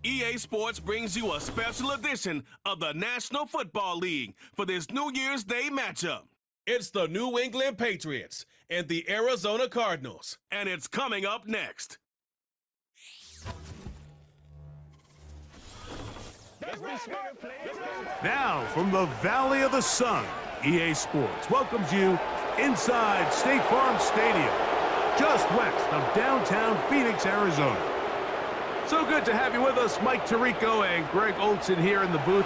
EA Sports brings you a special edition of the National Football League for this New Year's Day matchup. It's the New England Patriots and the Arizona Cardinals, and it's coming up next. Now, from the Valley of the Sun, EA Sports welcomes you inside State Farm Stadium, just west of downtown Phoenix, Arizona. So good to have you with us, Mike Tirico and Greg Olson here in the booth.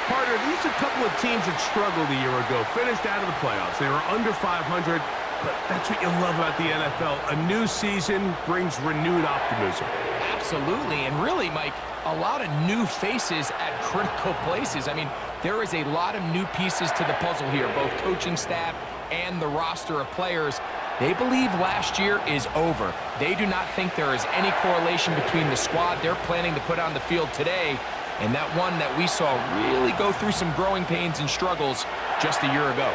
Partner, these are a couple of teams that struggled a year ago, finished out of the playoffs. They were under 500, but that's what you love about the NFL. A new season brings renewed optimism. Absolutely, and really, Mike, a lot of new faces at critical places. I mean, there is a lot of new pieces to the puzzle here, both coaching staff and the roster of players. They believe last year is over. They do not think there is any correlation between the squad they're planning to put on the field today and that one that we saw really go through some growing pains and struggles just a year ago.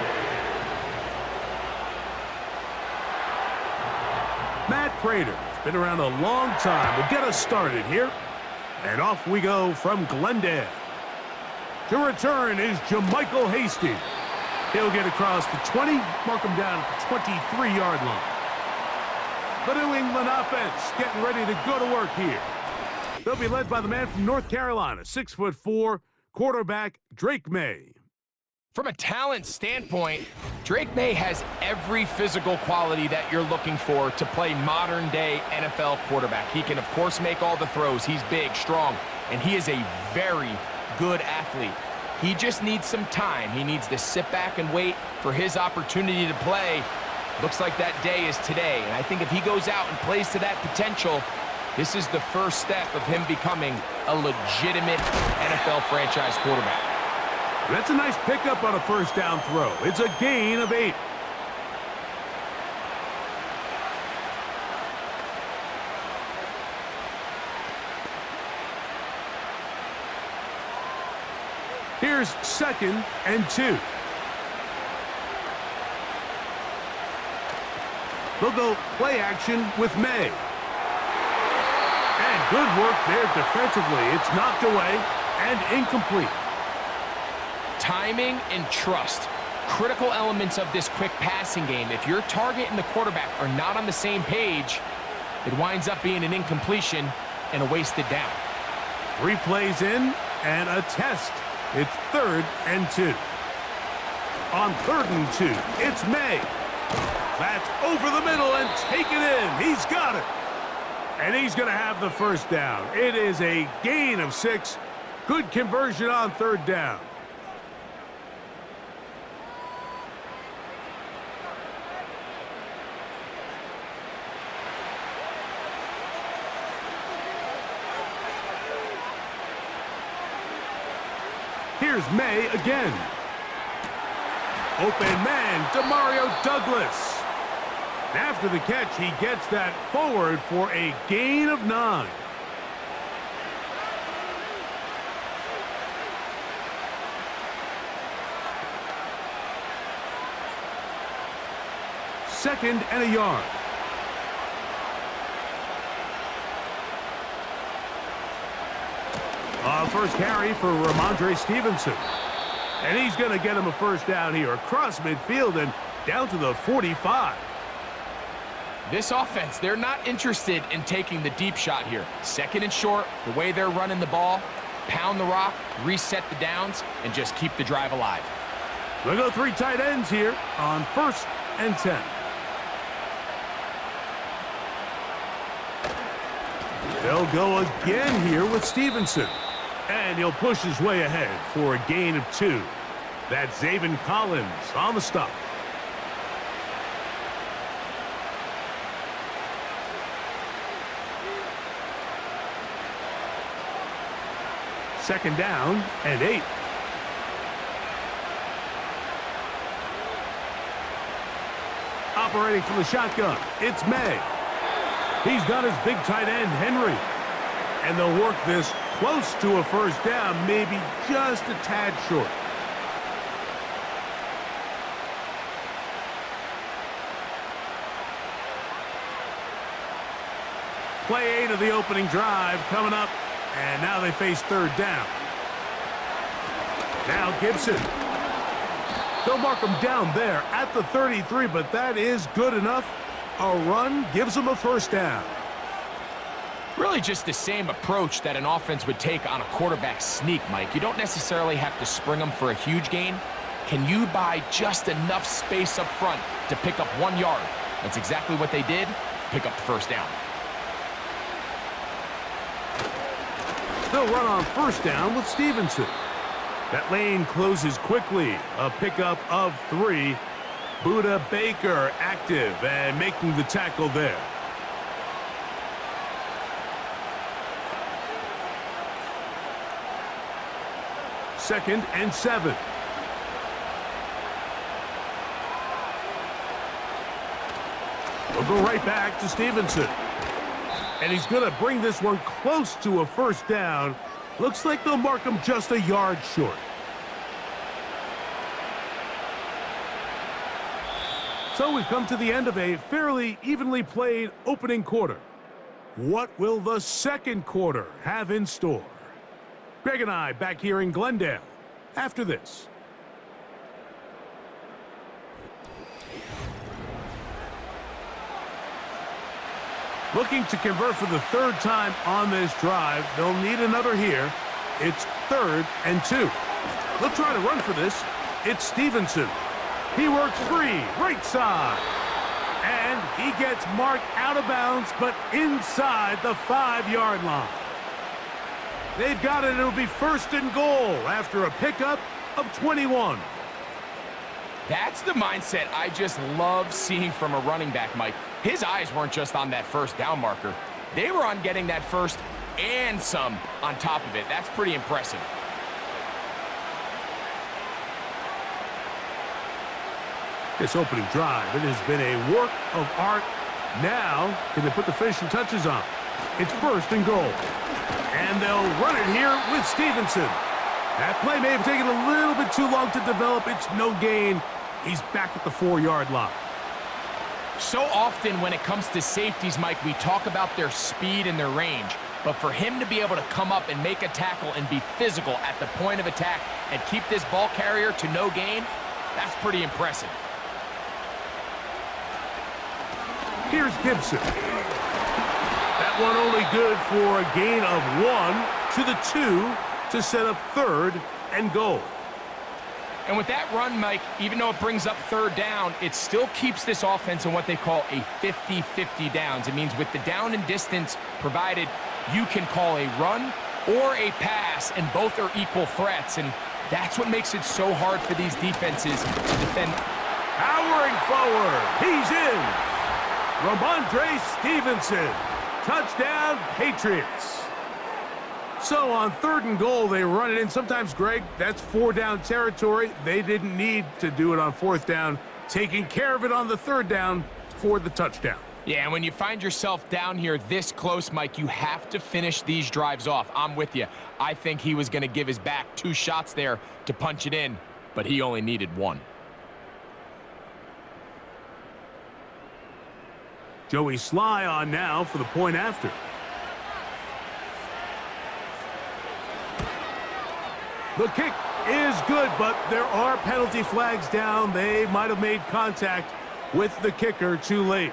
Matt Prater has been around a long time. Will get us started here. And off we go from Glendale. To return is Jermichael Hasty. He'll get across the 20, mark him down at the 23-yard line. The New England offense getting ready to go to work here. They'll be led by the man from North Carolina, 6'4", quarterback Drake May. From a talent standpoint, Drake May has every physical quality that you're looking for to play modern-day NFL quarterback. He can, of course, make all the throws. He's big, strong, and he is a very good athlete. He just needs some time. He needs to sit back and wait for his opportunity to play. Looks like that day is today, and I think if he goes out and plays to that potential, this is the first step of him becoming a legitimate NFL franchise quarterback. That's a nice pickup on a first down throw. It's a gain of 8. Here's 2nd and 2. They'll go play action with May. And good work there defensively. It's knocked away and incomplete. Timing and trust, critical elements of this quick passing game. If your target and the quarterback are not on the same page, it winds up being an incompletion and a wasted down. 3 plays in and a test. It's 3rd and 2. On 3rd and 2, it's May. That's over the middle and taken in. He's got it. And he's going to have the first down. It is a gain of 6. Good conversion on 3rd down. Here's May again. Open man, Demario Douglas. And after the catch, he gets that forward for a gain of 9. Second and a yard. First carry for Ramondre Stevenson. And he's going to get him a first down here across midfield and down to the 45. This offense, they're not interested in taking the deep shot here. 2nd and short, the way they're running the ball, pound the rock, reset the downs, and just keep the drive alive. They'll go 3 tight ends here on 1st and 10. They'll go again here with Stevenson. And he'll push his way ahead for a gain of 2. That's Zaven Collins on the stop. Second down and 8. Operating from the shotgun, it's May. He's got his big tight end, Henry. And they'll work this close to a first down, maybe just a tad short. Play 8 of the opening drive coming up And now they face third down. Now Gibson. They'll mark him down there at the 33, but that is good enough. A run gives them a first down. Really just the same approach that an offense would take on a quarterback sneak, Mike. You don't necessarily have to spring them for a huge gain. Can you buy just enough space up front to pick up 1 yard? That's exactly what they did. Pick up the first down. They'll run on first down with Stevenson. That lane closes quickly. A pickup of 3. Buda Baker active and making the tackle there. Second and 7. We'll go right back to Stevenson. And he's going to bring this one close to a first down. Looks like they'll mark him just a yard short. So we've come to the end of a fairly evenly played opening quarter. What will the second quarter have in store? Greg and I back here in Glendale after this. Looking to convert for the third time on this drive. They'll need another here. It's 3rd and 2. They'll try to run for this. It's Stevenson. He works free, right side. And he gets marked out of bounds, but inside the 5-yard line. They've got it. It'll be 1st and goal after a pickup of 21. That's the mindset I just love seeing from a running back, Mike. His eyes weren't just on that first down marker. They were on getting that first and some on top of it. That's pretty impressive. This opening drive, it has been a work of art. Now, can they put the finishing touches on? It's 1st and goal. And they'll run it here with Stevenson. That play may have taken a little bit too long to develop. It's no gain. He's back at the 4-yard line. So often when it comes to safeties, Mike, we talk about their speed and their range. But for him to be able to come up and make a tackle and be physical at the point of attack and keep this ball carrier to no gain, that's pretty impressive. Here's Gibson. That one only good for a gain of 1 to the 2 to set up 3rd and goal. And with that run, Mike, even though it brings up 3rd down, it still keeps this offense in what they call a 50-50 downs. It means with the down and distance provided, you can call a run or a pass, and both are equal threats. And that's what makes it so hard for these defenses to defend. Powering forward. He's in. Ramondre Stevenson. Touchdown, Patriots. So on 3rd and goal, they run it in. Sometimes, Greg, that's 4-down territory. They didn't need to do it on 4th down. Taking care of it on the 3rd down for the touchdown. Yeah, and when you find yourself down here this close, Mike, you have to finish these drives off. I'm with you. I think he was going to give his back 2 shots there to punch it in, but he only needed 1. Joey Sly on now for the point after. The kick is good, but there are penalty flags down. They might have made contact with the kicker too late.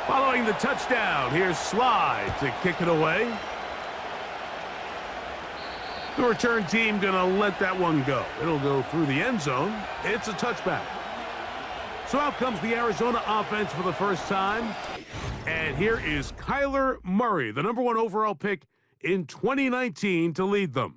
Following the touchdown, here's Sly to kick it away. The return team gonna let that one go. It'll go through the end zone. It's a touchback. So out comes the Arizona offense for the first time. And here is Kyler Murray, the #1 overall pick in 2019 to lead them.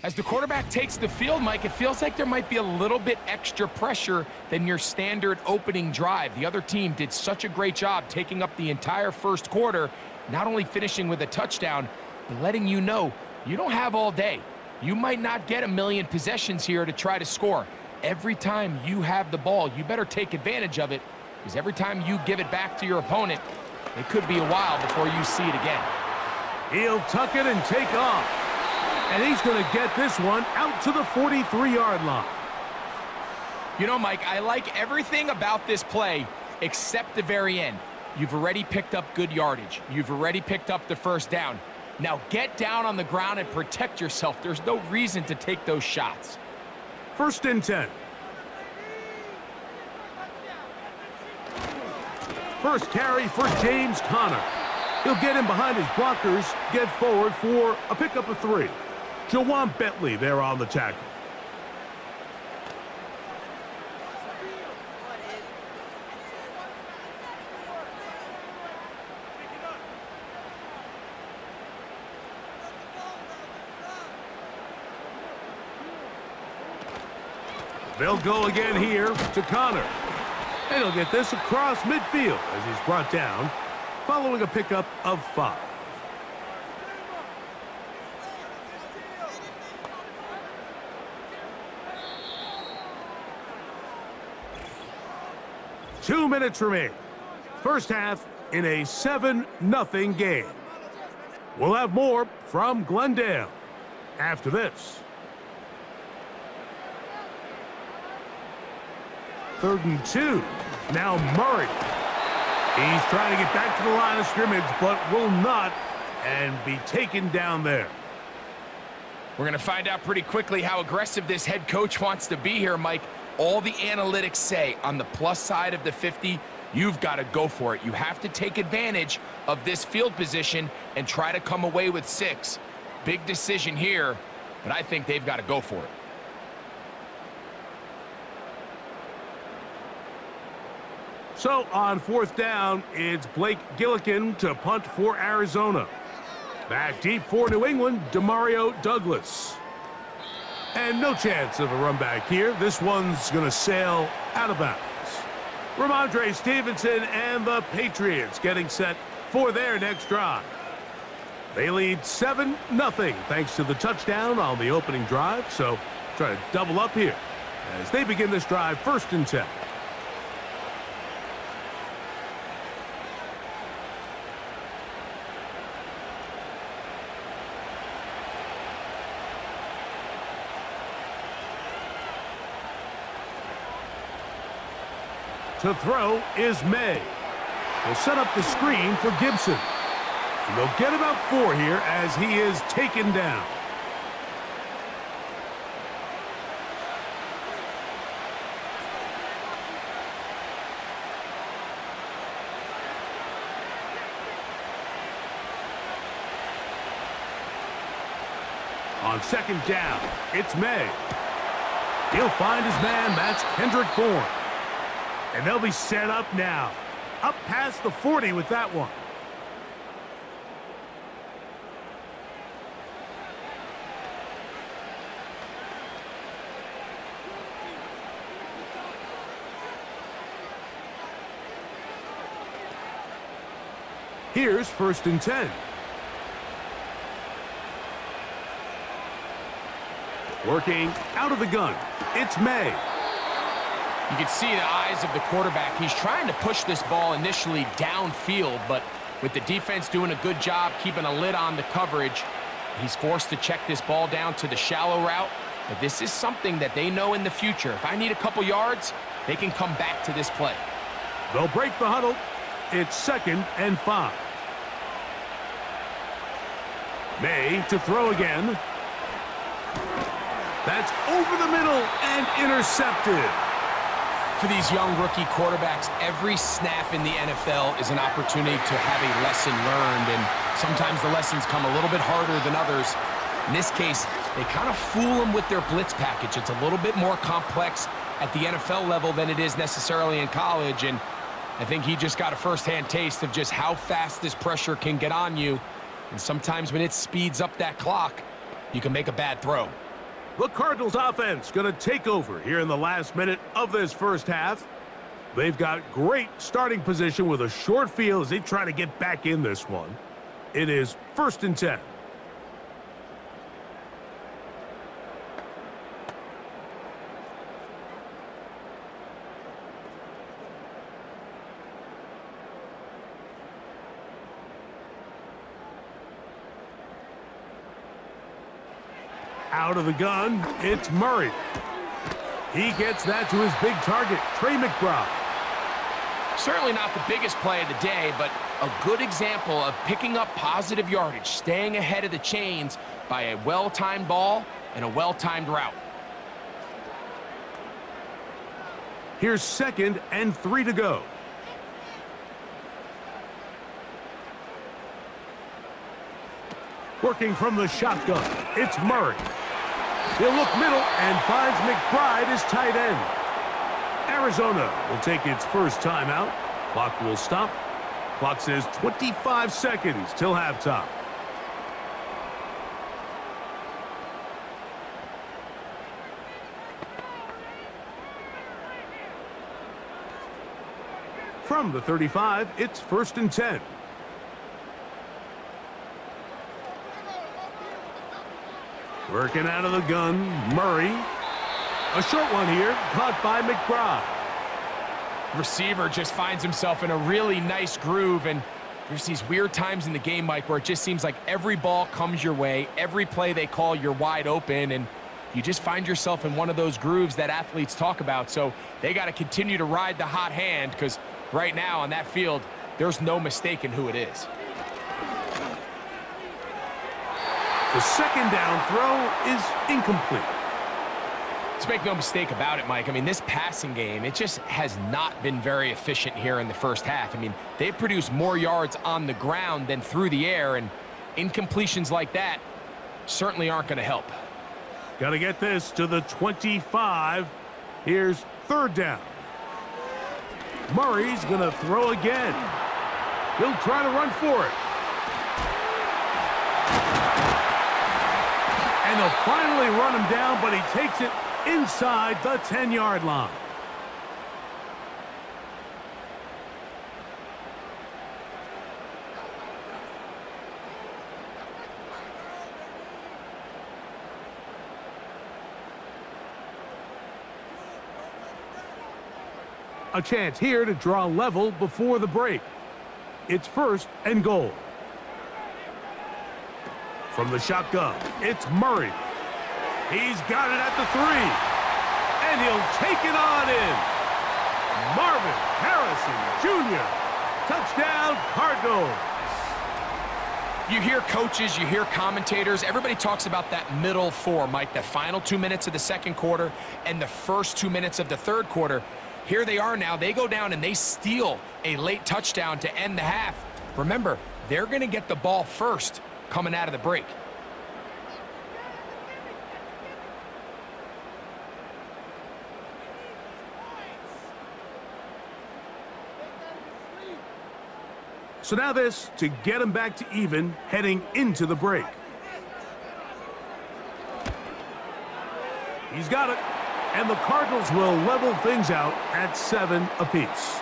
As the quarterback takes the field, Mike, it feels like there might be a little bit extra pressure than your standard opening drive. The other team did such a great job taking up the entire first quarter, not only finishing with a touchdown, but letting you know you don't have all day. You might not get a million possessions here to try to score. Every time you have the ball, you better take advantage of it, because every time you give it back to your opponent, it could be a while before you see it again. He'll tuck it and take off. And he's going to get this one out to the 43-yard line. You know, Mike, I like everything about this play except the very end. You've already picked up good yardage. You've already picked up the first down. Now get down on the ground and protect yourself. There's no reason to take those shots. 1st and 10. First carry for James Conner. He'll get in behind his blockers, get forward for a pickup of 3. Jawan Bentley there on the tackle. They'll go again here to Conner. And he'll get this across midfield as he's brought down, following a pickup of 5. Two minutes remain. First half in a 7-0 game. We'll have more from Glendale after this. 3rd and 2. Now Murray. He's trying to get back to the line of scrimmage, but will not, and be taken down there. We're going to find out pretty quickly how aggressive this head coach wants to be here, Mike. All the analytics say on the plus side of the 50, you've got to go for it. You have to take advantage of this field position and try to come away with 6. Big decision here, but I think they've got to go for it. So on 4th down, it's Blake Gillikin to punt for Arizona. Back deep for New England, Demario Douglas. And no chance of a run back here. This one's going to sail out of bounds. Ramondre Stevenson and the Patriots getting set for their next drive. They lead 7-0 thanks to the touchdown on the opening drive. So try to double up here as they begin this drive 1st and 10. To throw is May. He'll set up the screen for Gibson. And they'll get about 4 here as he is taken down. On 2nd down, it's May. He'll find his man, that's Kendrick Bourne. And they'll be set up now. Up past the 40 with that one. Here's 1st and 10. Working out of the gun. It's May. You can see the eyes of the quarterback. He's trying to push this ball initially downfield, but with the defense doing a good job keeping a lid on the coverage, he's forced to check this ball down to the shallow route. But this is something that they know in the future. If I need a couple yards, they can come back to this play. They'll break the huddle. It's 2nd and 5. May to throw again. That's over the middle and intercepted. For these young rookie quarterbacks, every snap in the NFL is an opportunity to have a lesson learned, and sometimes the lessons come a little bit harder than others. In this case, they kind of fool them with their blitz package. It's a little bit more complex at the NFL level than it is necessarily in college, and I think he just got a first-hand taste of just how fast this pressure can get on you, and sometimes when it speeds up that clock, you can make a bad throw. The Cardinals offense going to take over here in the last minute of this first half. They've got great starting position with a short field as they try to get back in this one. It is 1st and 10. Out of the gun, it's Murray. He gets that to his big target, Trey McBride. Certainly not the biggest play of the day, but a good example of picking up positive yardage, staying ahead of the chains by a well-timed ball and a well-timed route. Here's 2nd and 3 to go. Working from the shotgun, it's Murray. He'll look middle and finds McBride as tight end. Arizona will take its first timeout. Clock will stop. Clock says 25 seconds till halftime. From the 35, it's 1st and 10. Working out of the gun, Murray. A short one here, caught by McBride. Receiver just finds himself in a really nice groove, and there's these weird times in the game, Mike, where it just seems like every ball comes your way, every play they call, you're wide open, and you just find yourself in one of those grooves that athletes talk about. So they got to continue to ride the hot hand, because right now on that field, there's no mistaking who it is. The 2nd down throw is incomplete. Let's make no mistake about it, Mike. I mean, this passing game, it just has not been very efficient here in the first half. I mean, they've produced more yards on the ground than through the air, and incompletions like that certainly aren't going to help. Got to get this to the 25. Here's 3rd down. Murray's going to throw again. He'll try to run for it. And they'll finally run him down, but he takes it inside the 10-yard line. A chance here to draw level before the break. It's 1st and goal. From the shotgun, it's Murray. He's got it at the 3. And he'll take it on in. Marvin Harrison Jr. Touchdown, Cardinals. You hear coaches, you hear commentators, everybody talks about that middle 4, Mike, the final 2 minutes of the 2nd quarter and the first 2 minutes of the 3rd quarter. Here they are now. They go down and they steal a late touchdown to end the half. Remember, they're going to get the ball first coming out of the break. So now this to get him back to even heading into the break. He's got it. And the Cardinals will level things out at 7 apiece.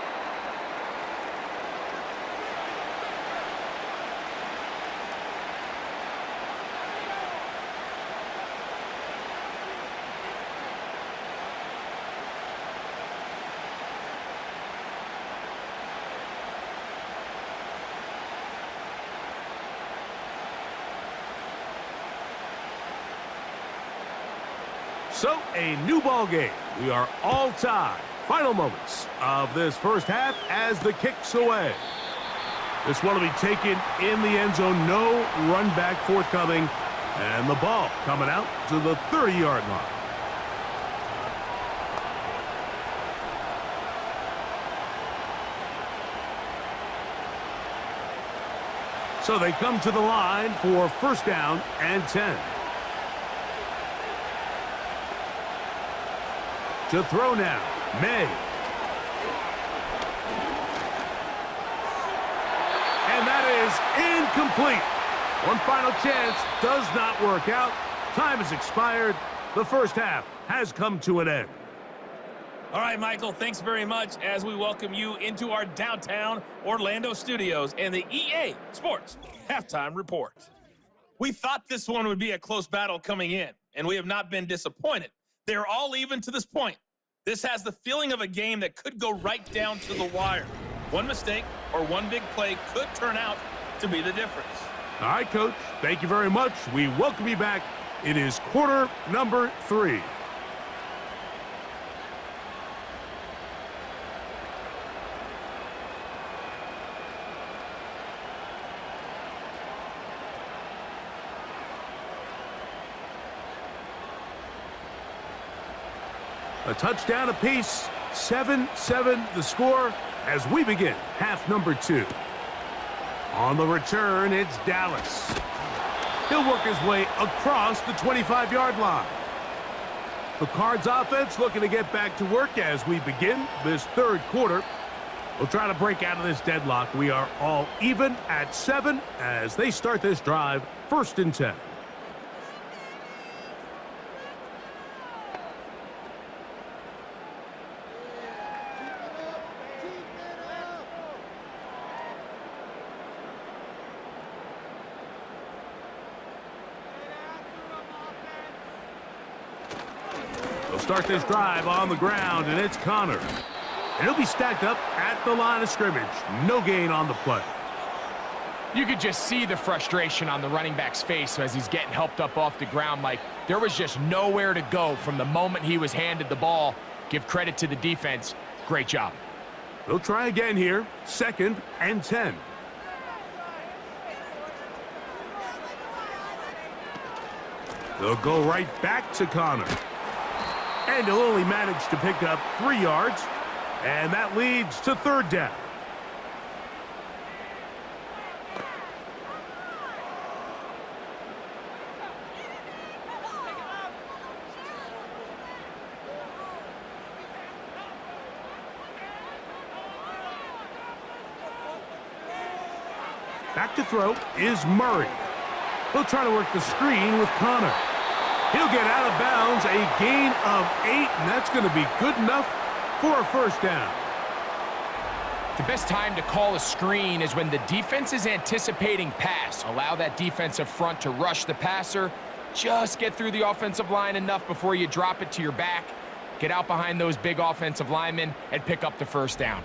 So, a new ball game. We are all tied. Final moments of this first half as the kick's away. This one will be taken in the end zone. No run back forthcoming. And the ball coming out to the 30-yard line. So they come to the line for 1st down and 10. To throw now, May. And that is incomplete. One final chance does not work out. Time has expired. The first half has come to an end. All right, Michael, thanks very much as we welcome you into our downtown Orlando studios and the EA Sports Halftime Report. We thought this one would be a close battle coming in, and we have not been disappointed. They're all even to this point. This has the feeling of a game that could go right down to the wire. One mistake or one big play could turn out to be the difference. All right, Coach, thank you very much. We welcome you back. It is quarter number 3. A touchdown apiece, 7-7 the score as we begin half number 2. On the return, it's Dallas. He'll work his way across the 25-yard line. The Cards offense looking to get back to work as we begin this third quarter. We'll try to break out of this deadlock. We are all even at 7 as they start this drive, 1st and 10. They'll start this drive on the ground, and it's Connor. And he'll be stacked up at the line of scrimmage. No gain on the play. You could just see the frustration on the running back's face as he's getting helped up off the ground, Mike. There was just nowhere to go from the moment he was handed the ball. Give credit to the defense. Great job. They'll try again here. 2nd and 10. They'll go right back to Connor. And he'll only manage to pick up 3 yards. And that leads to 3rd down. Back to throw is Murray. He'll try to work the screen with Connor. He'll get out of bounds, a gain of 8, and that's going to be good enough for a 1st down. The best time to call a screen is when the defense is anticipating pass. Allow that defensive front to rush the passer. Just get through the offensive line enough before you drop it to your back. Get out behind those big offensive linemen and pick up the 1st down.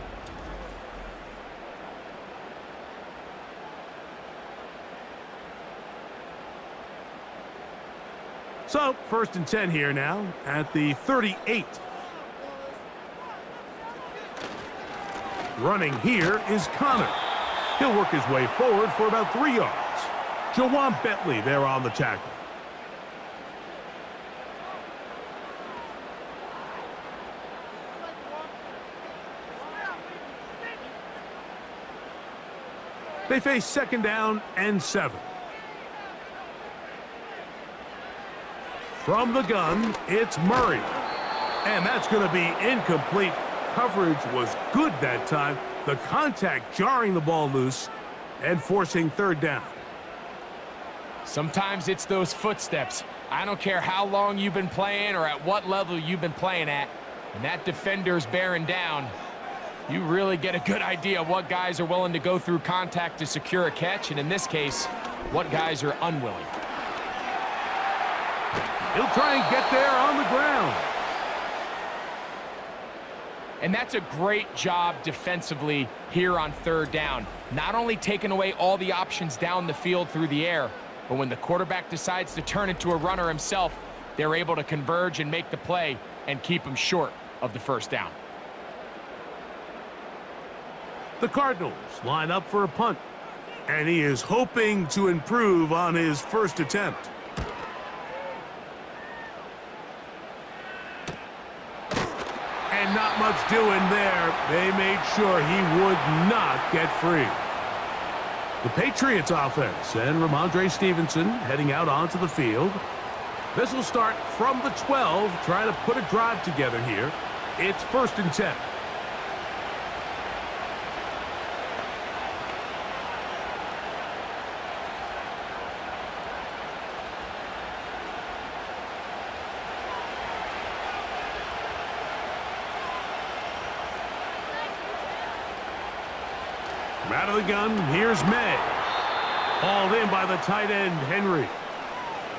So, 1st and 10 here now at the 38. Running here is Connor. He'll work his way forward for about 3 yards. Jawan Bentley there on the tackle. They face 2nd down and 7. From the gun, it's Murray. And that's going to be incomplete. Coverage was good that time. The contact jarring the ball loose and forcing 3rd down. Sometimes it's those footsteps. I don't care how long you've been playing or at what level you've been playing at. When that defender's bearing down, you really get a good idea of what guys are willing to go through contact to secure a catch, and in this case, what guys are unwilling. He'll try and get there on the ground. And that's a great job defensively here on 3rd down. Not only taking away all the options down the field through the air, but when the quarterback decides to turn into a runner himself, they're able to converge and make the play and keep him short of the 1st down. The Cardinals line up for a punt. And he is hoping to improve on his 1st attempt. And not much doing there. They made sure he would not get free. The Patriots offense and Ramondre Stevenson heading out onto the field. This will start from the 12, trying to put a drive together here. It's 1st and 10. From out of the gun, here's May. Hauled in by the tight end, Henry.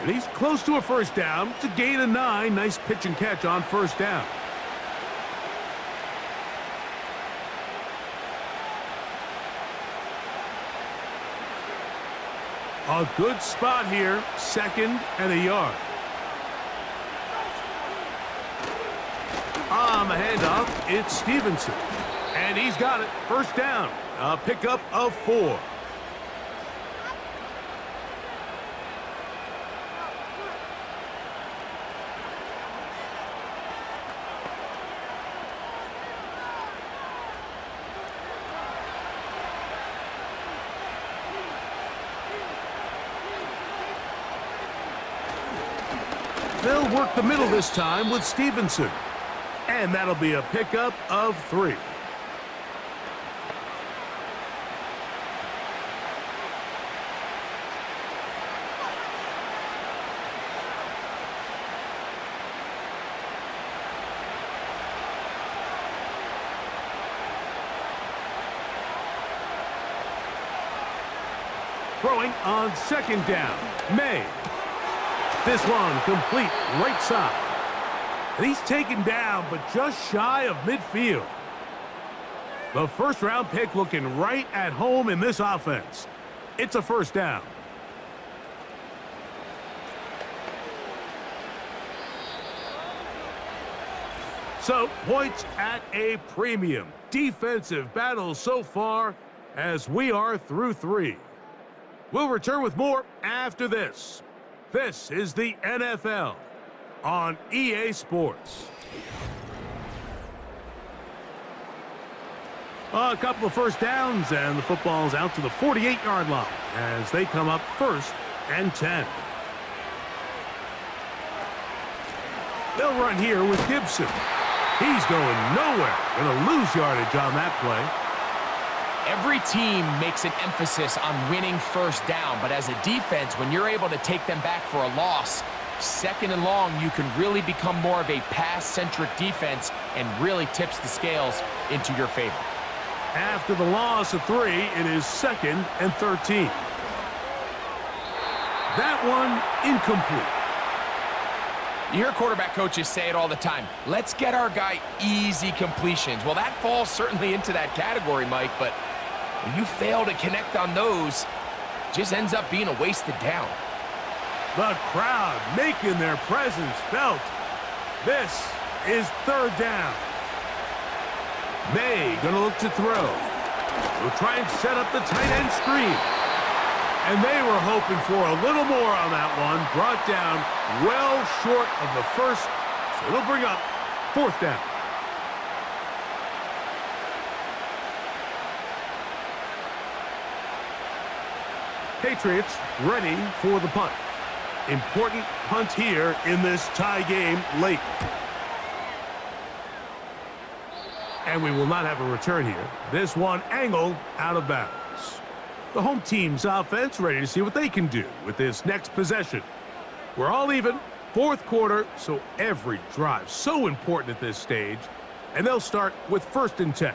And he's close to a first down. It's a gain of 9. Nice pitch and catch on first down. A good spot here, 2nd and a yard. On the handoff, it's Stevenson. And he's got it, first down. A pickup of 4. They'll work the middle this time with Stevenson. And that'll be a pickup of 3. Throwing on 2nd down, May. This one complete right side. And he's taken down, but just shy of midfield. The first-round pick looking right at home in this offense. It's a first down. So, points at a premium. Defensive battle so far as we are through 3. We'll return with more after this. This is the NFL on EA Sports. A couple of first downs, and the football's out to the 48-yard line as they come up 1st and 10. They'll run here with Gibson. He's going nowhere. Going to lose yardage on that play. Every team makes an emphasis on winning first down, but as a defense, when you're able to take them back for a loss, 2nd and long, you can really become more of a pass-centric defense and really tips the scales into your favor. After the loss of 3, it is 2nd and 13. That one incomplete. You hear quarterback coaches say it all the time. Let's get our guy easy completions. Well, that falls certainly into that category, Mike, but when you fail to connect on those, it just ends up being a wasted down. The crowd making their presence felt. This is 3rd down. May going to look to throw. We'll try and set up the tight end screen. And they were hoping for a little more on that one. Brought down well short of the first. So it'll bring up 4th down. Patriots ready for the punt. Important punt here in this tie game late. And we will not have a return here. This one angled out of bounds. The home team's offense ready to see what they can do with this next possession. We're all even, 4th quarter, so every drive so important at this stage. And they'll start with 1st and 10.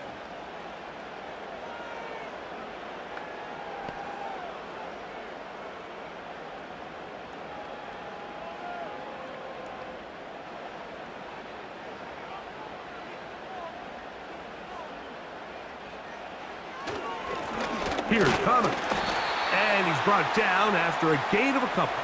Here's Connor. And he's brought down after a gain of a couple.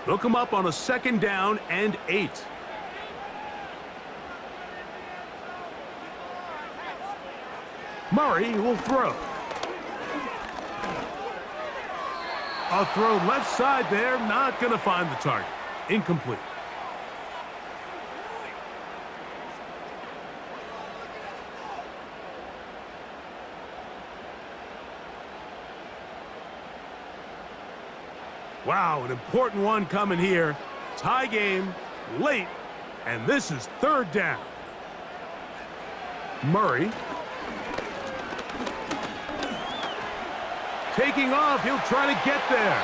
They'll come up on a 2nd down and 8. Murray will throw. A throw left side there, not going to find the target. Incomplete. Wow, an important one coming here. Tie game, late, and this is 3rd down. Murray. taking off. He'll try to get there.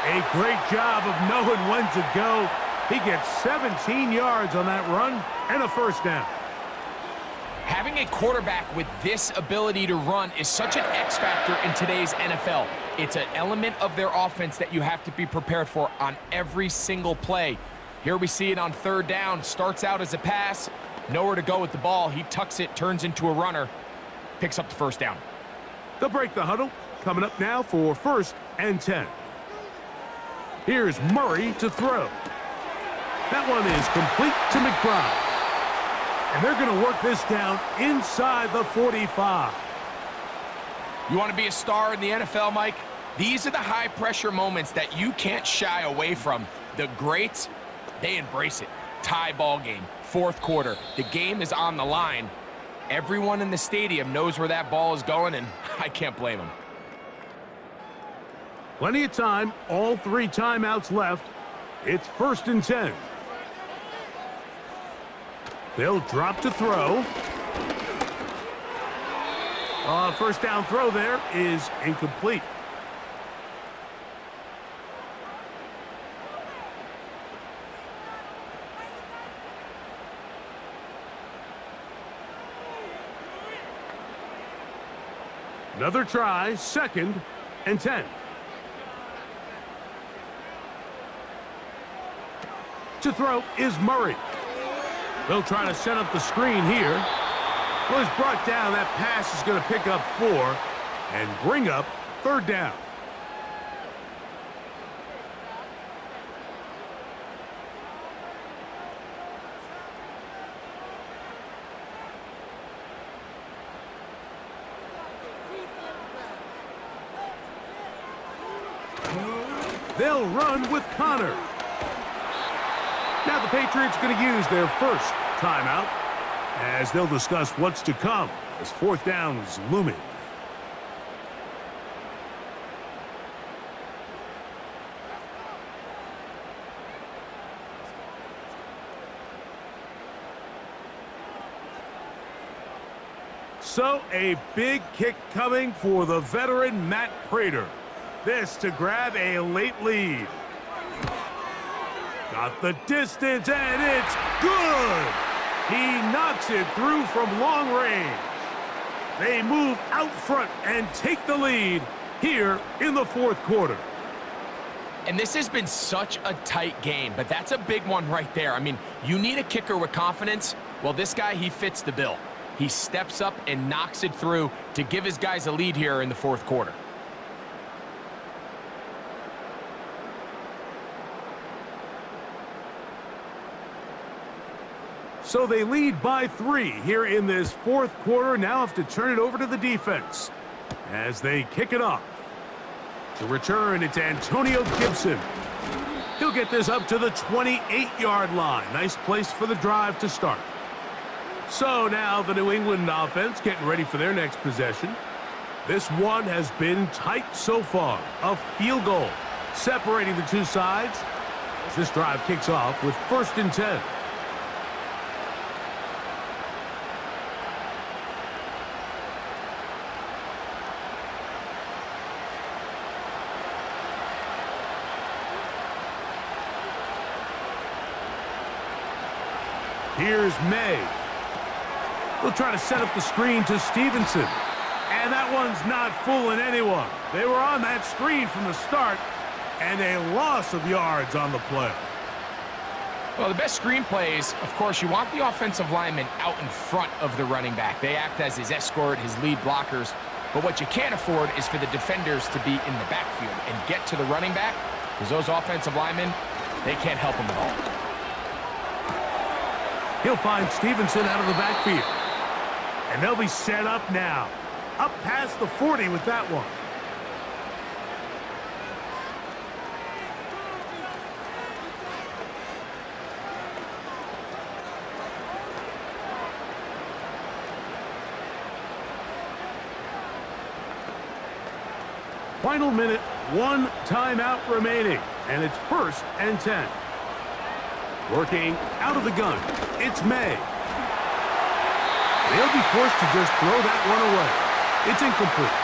A great job of knowing when to go. He gets 17 yards on that run and a first down. Having a quarterback with this ability to run is such an X factor in today's NFL. It's an element of their offense that you have to be prepared for on every single play. Here we see it on third down. Starts out as a pass, nowhere to go with the ball. He tucks it, turns into a runner, picks up the first down. They'll break the huddle. Coming up now for 1st and 10. Here's Murray to throw. That one is complete to McBride. And they're going to work this down inside the 45. You want to be a star in the NFL, Mike? These are the high-pressure moments that you can't shy away from. The greats, they embrace it. Tie ball game, 4th quarter. The game is on the line. Everyone in the stadium knows where that ball is going, and I can't blame them. Plenty of time, all 3 timeouts left. It's 1st and 10. They'll drop to throw. First down throw there is incomplete. Another try, 2nd and 10. To throw is Murray. They'll try to set up the screen here. Well, he's brought down. That pass is going to pick up 4 and bring up 3rd down. They'll run with Connor. Now the Patriots going to use their first timeout as they'll discuss what's to come as 4th down is looming. So a big kick coming for the veteran Matt Prater. This to grab a late lead. Got the distance, and it's good! He knocks it through from long range. They move out front and take the lead here in the 4th quarter. And this has been such a tight game, but that's a big one right there. I mean, you need a kicker with confidence. Well, this guy, he fits the bill. He steps up and knocks it through to give his guys a lead here in the 4th quarter. So they lead by 3 here in this 4th quarter. Now have to turn it over to the defense as they kick it off. To return, it's Antonio Gibson. He'll get this up to the 28-yard line. Nice place for the drive to start. So now the New England offense getting ready for their next possession. This one has been tight so far. A field goal separating the two sides as this drive kicks off with 1st and 10. Here's May. They'll try to set up the screen to Stevenson. And that one's not fooling anyone. They were on that screen from the start, and a loss of yards on the play. Well, the best screen plays, of course, you want the offensive lineman out in front of the running back. They act as his escort, his lead blockers. But what you can't afford is for the defenders to be in the backfield and get to the running back, because those offensive linemen, they can't help him at all. He'll find Stevenson out of the backfield. And they'll be set up now. Up past the 40 with that one. Final minute, 1 timeout remaining. And it's 1st and 10. Working out of the gun, it's May. They'll be forced to just throw that one away. It's incomplete.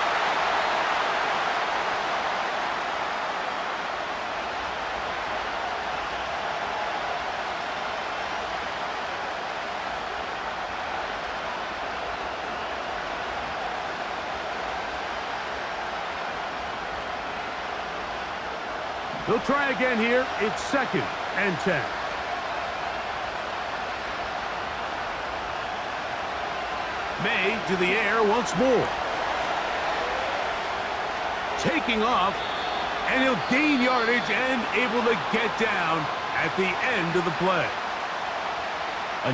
He'll try again here. It's 2nd and 10. May to the air once more. Taking off, and he'll gain yardage and able to get down at the end of the play.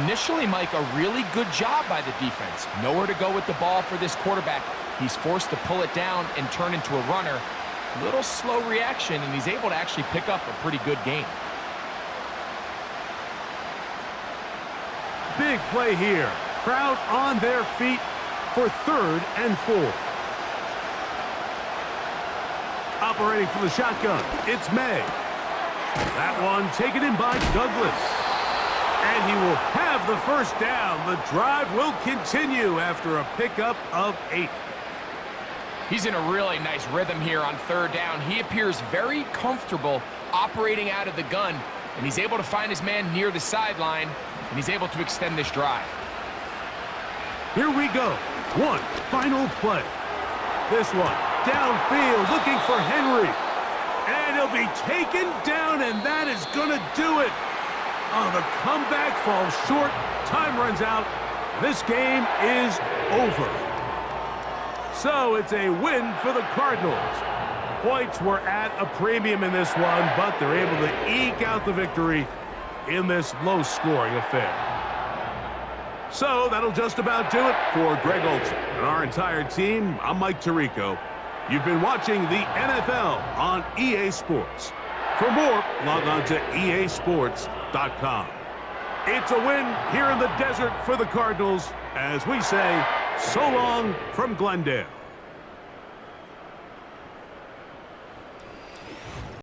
Initially, Mike, a really good job by the defense. Nowhere to go with the ball for this quarterback. He's forced to pull it down and turn into a runner. Little slow reaction, and he's able to actually pick up a pretty good gain. Big play here. Crowd on their feet for 3rd and 4. Operating from the shotgun, it's May. That one taken in by Douglas. And he will have the first down. The drive will continue after a pickup of 8. He's in a really nice rhythm here on 3rd down. He appears very comfortable operating out of the gun, and he's able to find his man near the sideline, and he's able to extend this drive. Here we go. One final play. This one downfield looking for Henry. And he'll be taken down, and that is going to do it. Oh, the comeback falls short. Time runs out. This game is over. So it's a win for the Cardinals. Points were at a premium in this one, but they're able to eke out the victory in this low-scoring affair. So that'll just about do it for Greg Olson and our entire team. I'm Mike Tirico. You've been watching the NFL on EA Sports. For more, log on to easports.com. It's a win here in the desert for the Cardinals as we say so long from Glendale.